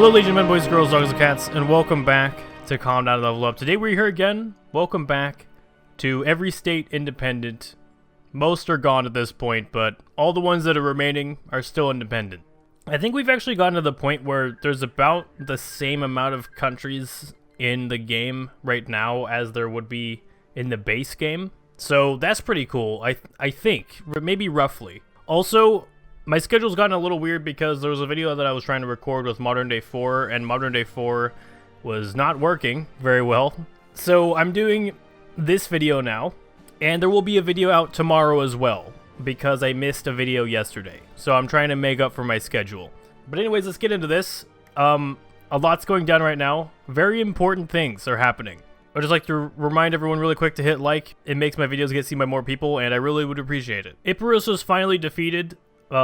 Hello Legion men, boys, girls, dogs, and cats, and welcome back to Calm Down and Level Up. Today we're here again. Welcome back to every state independent. Most are gone at this point, but all the ones that are remaining are still independent. I think we've actually gotten to the point where there's about the same amount of countries in the game right now as there would be in the base game. So that's pretty cool, I think, maybe roughly. Also, my schedule's gotten a little weird because there was a video that I was trying to record with Modern Day 4, and Modern Day 4 was not working very well. So I'm doing this video now, and there will be a video out tomorrow as well, because I missed a video yesterday. So I'm trying to make up for my schedule. But anyways, let's get into this. A lot's going down right now. Very important things are happening. I'd just like to remind everyone really quick to hit like. It makes my videos get seen by more people, and I really would appreciate it. Icarus was finally defeated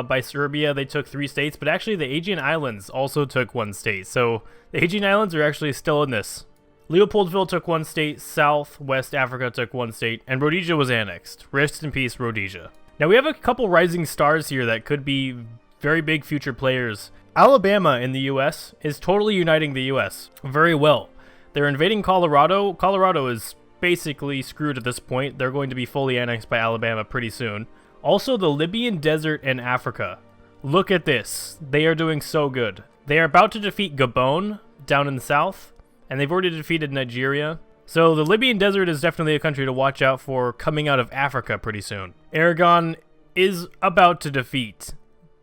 by Serbia. They took 3 states, but actually the Aegean Islands also took 1 state. So the Aegean Islands are actually still in this. Leopoldville took 1 state, Southwest Africa took 1 state, and Rhodesia was annexed. Rest in peace, Rhodesia. Now we have a couple rising stars here that could be very big future players. Alabama in the US is totally uniting the US very well. They're invading Colorado. Colorado is basically screwed at this point. They're going to be fully annexed by Alabama pretty soon. Also, the Libyan Desert and Africa. Look at this. They are doing so good. They are about to defeat Gabon down in the south, and they've already defeated Nigeria. So the Libyan Desert is definitely a country to watch out for coming out of Africa pretty soon. Aragon is about to defeat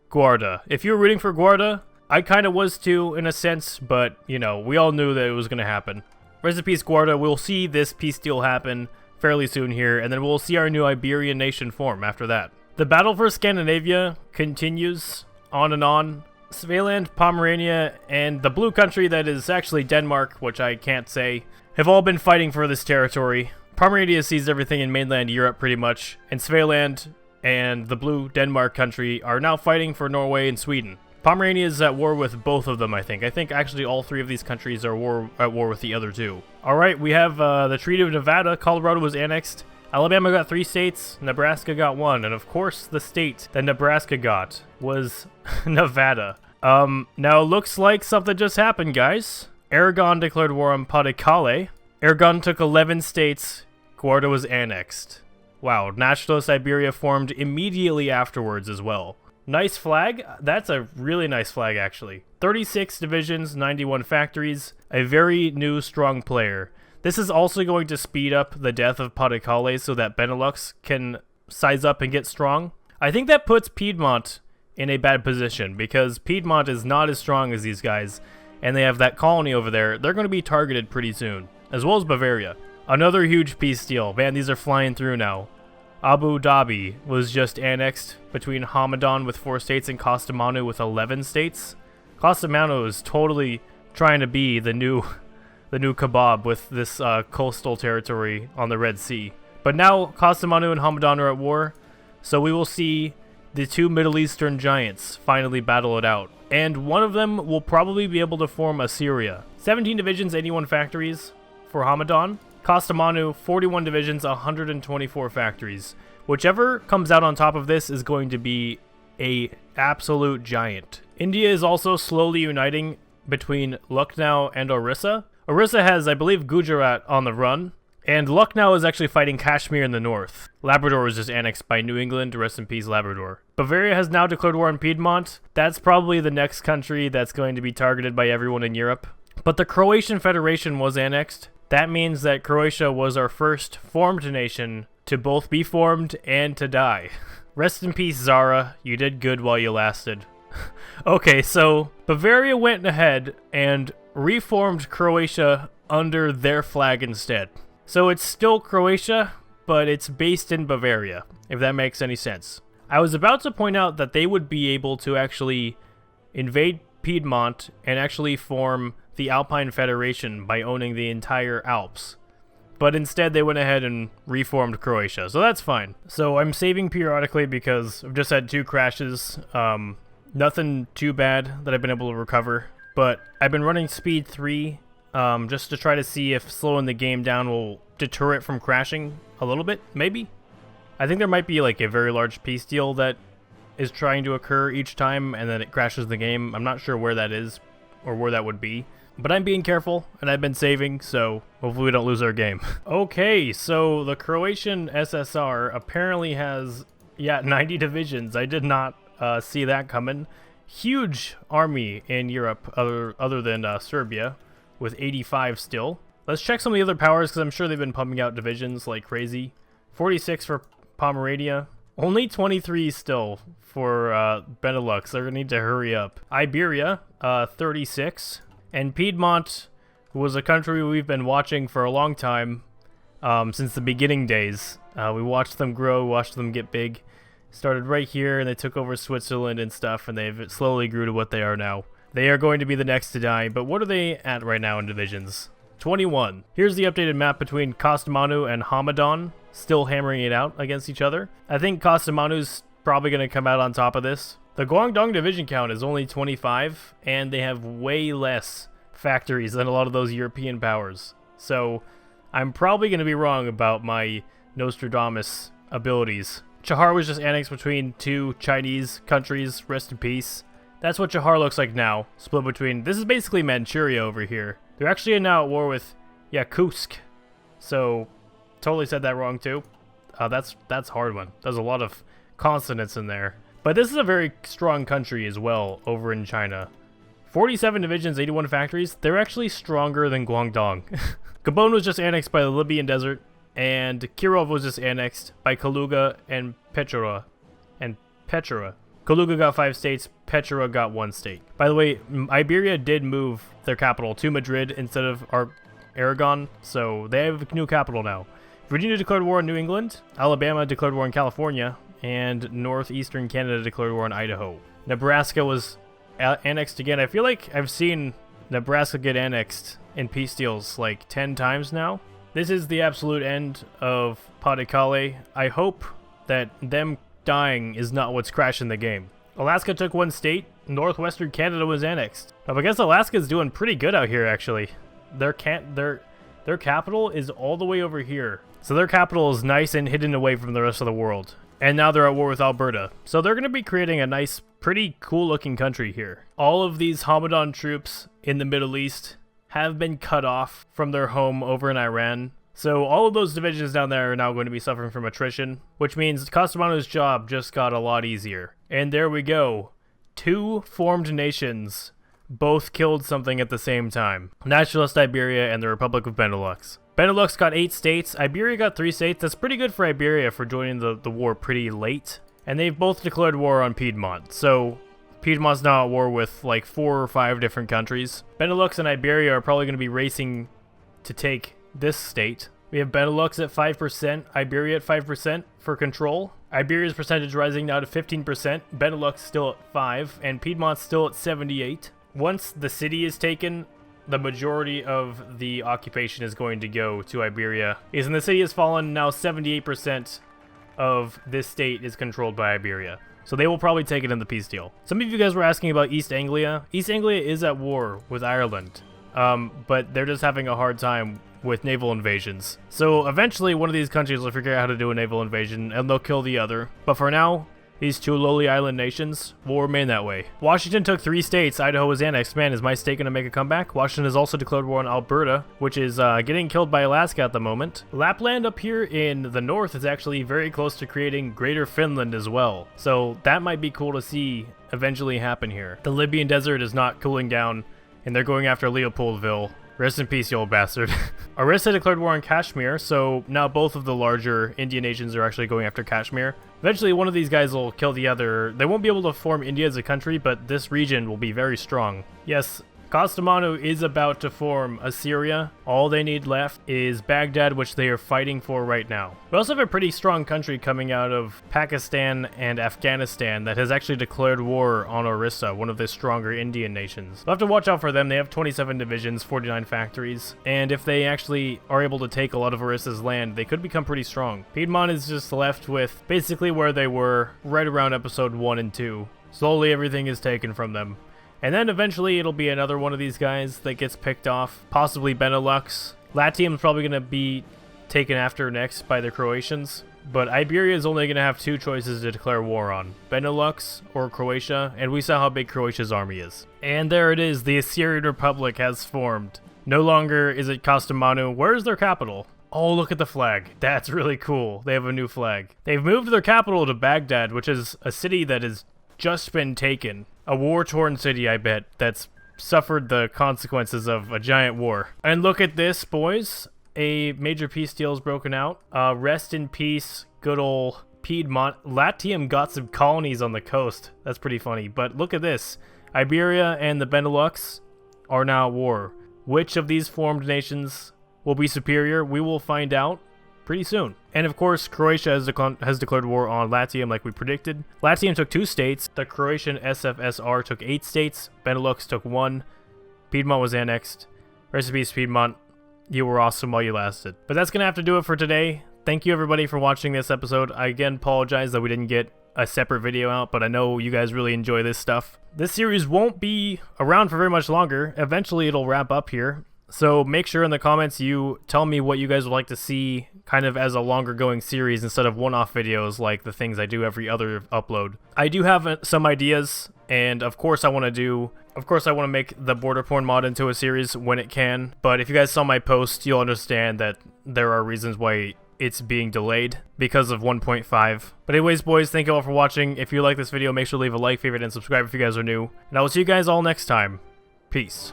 Guarda. If you're rooting for Guarda, I kind of was too in a sense, but you know, we all knew that it was going to happen. Rest in peace, Guarda. We'll see this peace deal happen fairly soon here, and then we'll see our new Iberian nation form after that. The battle for Scandinavia continues on and on. Svealand, Pomerania, and the blue country that is actually Denmark, which I can't say, have all been fighting for this territory. Pomerania seized everything in mainland Europe pretty much, and Svealand and the blue Denmark country are now fighting for Norway and Sweden. Pomerania is at war with both of them, I think. I think actually all 3 of these countries are at war with the other 2. Alright, we have the Treaty of Nevada. Colorado was annexed. Alabama got 3 states. Nebraska got 1. And of course, the state that Nebraska got was Nevada. Now it looks like something just happened, guys. Aragon declared war on Pas-de-Calais. Aragon took 11 states. Guarda was annexed. Wow, Nationalist Iberia formed immediately afterwards as well. Nice flag. That's a really nice flag, actually. 36 divisions, 91 factories. A very new, strong player. This is also going to speed up the death of Pas-de-Calais so that Benelux can size up and get strong. I think that puts Piedmont in a bad position because Piedmont is not as strong as these guys, and they have that colony over there. They're going to be targeted pretty soon, as well as Bavaria. Another huge peace deal. Man, these are flying through now. Abu Dhabi was just annexed between Hamadan with 4 states and Kastamonu with 11 states. Kastamonu is totally trying to be the new kebab with this coastal territory on the Red Sea. But now Kastamonu and Hamadan are at war, so we will see the 2 Middle Eastern giants finally battle it out. And one of them will probably be able to form Assyria. 17 divisions, 81 factories for Hamadan. Kastamonu, 41 divisions, 124 factories. Whichever comes out on top of this is going to be a absolute giant. India is also slowly uniting between Lucknow and Orissa. Orissa has, I believe, Gujarat on the run, and Lucknow is actually fighting Kashmir in the north. Labrador was just annexed by New England. Rest in peace, Labrador. Bavaria has now declared war on Piedmont. That's probably the next country that's going to be targeted by everyone in Europe. But the Croatian Federation was annexed. That means that Croatia was our first formed nation to both be formed and to die. Rest in peace, Zara. You did good while you lasted. Okay, so Bavaria went ahead and reformed Croatia under their flag instead. So it's still Croatia, but it's based in Bavaria, if that makes any sense. I was about to point out that they would be able to actually invade Piedmont and actually form the Alpine Federation by owning the entire Alps. But instead they went ahead and reformed Croatia, so that's fine. So I'm saving periodically because I've just had 2 crashes. Nothing too bad that I've been able to recover. But I've been running speed 3 just to try to see if slowing the game down will deter it from crashing a little bit, maybe? I think there might be like a very large peace deal that is trying to occur each time and then it crashes the game. I'm not sure where that is, or where that would be. But I'm being careful, and I've been saving, so hopefully we don't lose our game. Okay, so the Croatian SSR apparently has, 90 divisions. I did not see that coming. Huge army in Europe, other than Serbia, with 85 still. Let's check some of the other powers, because I'm sure they've been pumping out divisions like crazy. 46 for Pomerania. Only 23 still for Benelux. They're going to need to hurry up. Iberia, 36. And Piedmont was a country we've been watching for a long time, since the beginning days. We watched them grow, watched them get big. Started right here, and they took over Switzerland and stuff, and they've slowly grew to what they are now. They are going to be the next to die, but what are they at right now in divisions? 21. Here's the updated map between Kastamonu and Hamadan, still hammering it out against each other. I think Kastamonu's probably going to come out on top of this. The Guangdong division count is only 25, and they have way less factories than a lot of those European powers. So I'm probably going to be wrong about my Nostradamus abilities. Chahar was just annexed between two Chinese countries, rest in peace. That's what Chahar looks like now, split between... This is basically Manchuria over here. They're actually now at war with Yakutsk. So, totally said that wrong too. That's a hard one. There's a lot of consonants in there. But this is a very strong country as well over in China. 47 divisions, 81 factories. They're actually stronger than Guangdong. Gabon was just annexed by the Libyan desert, and Kirov was just annexed by Kaluga and Petchora. Kaluga got 5 states, Petchora got 1 state. By the way, Iberia did move their capital to Madrid instead of Aragon, so they have a new capital now. Virginia declared war on New England, Alabama declared war on California, and northeastern Canada declared war on Idaho. Nebraska was annexed again. I feel like I've seen Nebraska get annexed in peace deals like 10 times now. This is the absolute end of Pas-de-Calais. I hope that them dying is not what's crashing the game. Alaska took 1 state. Northwestern Canada was annexed. I guess Alaska's doing pretty good out here, actually. Their capital is all the way over here. So their capital is nice and hidden away from the rest of the world. And now they're at war with Alberta. So they're going to be creating a nice, pretty cool looking country here. All of these Hamadan troops in the Middle East have been cut off from their home over in Iran. So all of those divisions down there are now going to be suffering from attrition, which means Kastamonu's job just got a lot easier. And there we go. 2 formed nations both killed something at the same time. Nationalist Iberia and the Republic of Benelux. Benelux got 8 states. Iberia got 3 states. That's pretty good for Iberia for joining the war pretty late. And they've both declared war on Piedmont. So Piedmont's now at war with like 4 or 5 different countries. Benelux and Iberia are probably going to be racing to take this state. We have Benelux at 5%, Iberia at 5% for control. Iberia's percentage rising now to 15%, Benelux still at 5%, and Piedmont's still at 78%. Once the city is taken, the majority of the occupation is going to go to Iberia. And the city has fallen, now 78% of this state is controlled by Iberia. So they will probably take it in the peace deal. Some of you guys were asking about East Anglia. East Anglia is at war with Ireland, but they're just having a hard time with naval invasions. So eventually one of these countries will figure out how to do a naval invasion and they'll kill the other. But for now, these 2 lowly island nations will remain that way. Washington took 3 states. Idaho was annexed. Man, is my state going to make a comeback? Washington has also declared war on Alberta, which is getting killed by Alaska at the moment. Lapland up here in the north is actually very close to creating Greater Finland as well. So that might be cool to see eventually happen here. The Libyan desert is not cooling down, and they're going after Leopoldville. Rest in peace, you old bastard. Orissa declared war on Kashmir, so now both of the larger Indian nations are actually going after Kashmir. Eventually, one of these guys will kill the other. They won't be able to form India as a country, but this region will be very strong. Yes, Kastamonu is about to form Assyria. All they need left is Baghdad, which they are fighting for right now. We also have a pretty strong country coming out of Pakistan and Afghanistan that has actually declared war on Orissa, one of the stronger Indian nations. We'll have to watch out for them. They have 27 divisions, 49 factories, and if they actually are able to take a lot of Orissa's land, they could become pretty strong. Piedmont is just left with basically where they were right around episode 1 and 2. Slowly everything is taken from them. And then eventually it'll be another one of these guys that gets picked off, possibly Benelux. Latium's probably going to be taken after next by the Croatians. But Iberia is only going to have 2 choices to declare war on, Benelux or Croatia, and we saw how big Croatia's army is. And there it is, the Assyrian Republic has formed. No longer is it Kastamonu. Where's their capital? Oh, look at the flag. That's really cool. They have a new flag. They've moved their capital to Baghdad, which is a city that has just been taken. A war-torn city, I bet, that's suffered the consequences of a giant war. And look at this, boys. A major peace deal is broken out. Rest in peace, good ol' Piedmont. Latium got some colonies on the coast. That's pretty funny. But look at this. Iberia and the Benelux are now at war. Which of these formed nations will be superior? We will find out pretty soon. And of course, Croatia has declared war on Latium like we predicted. Latium took 2 states. The Croatian SFSR took 8 states. Benelux took 1. Piedmont was annexed. Rest in peace, Piedmont. You were awesome while you lasted. But that's going to have to do it for today. Thank you everybody for watching this episode. I again apologize that we didn't get a separate video out, but I know you guys really enjoy this stuff. This series won't be around for very much longer. Eventually it'll wrap up here. So make sure in the comments you tell me what you guys would like to see kind of as a longer going series instead of one-off videos like the things I do every other upload. I do have some ideas, and of course I want to make the border porn mod into a series when it can, but if you guys saw my post, you'll understand that there are reasons why it's being delayed because of 1.5. But anyways, boys, thank you all for watching. If you like this video, make sure to leave a like, favorite, and subscribe if you guys are new. And I will see you guys all next time. Peace.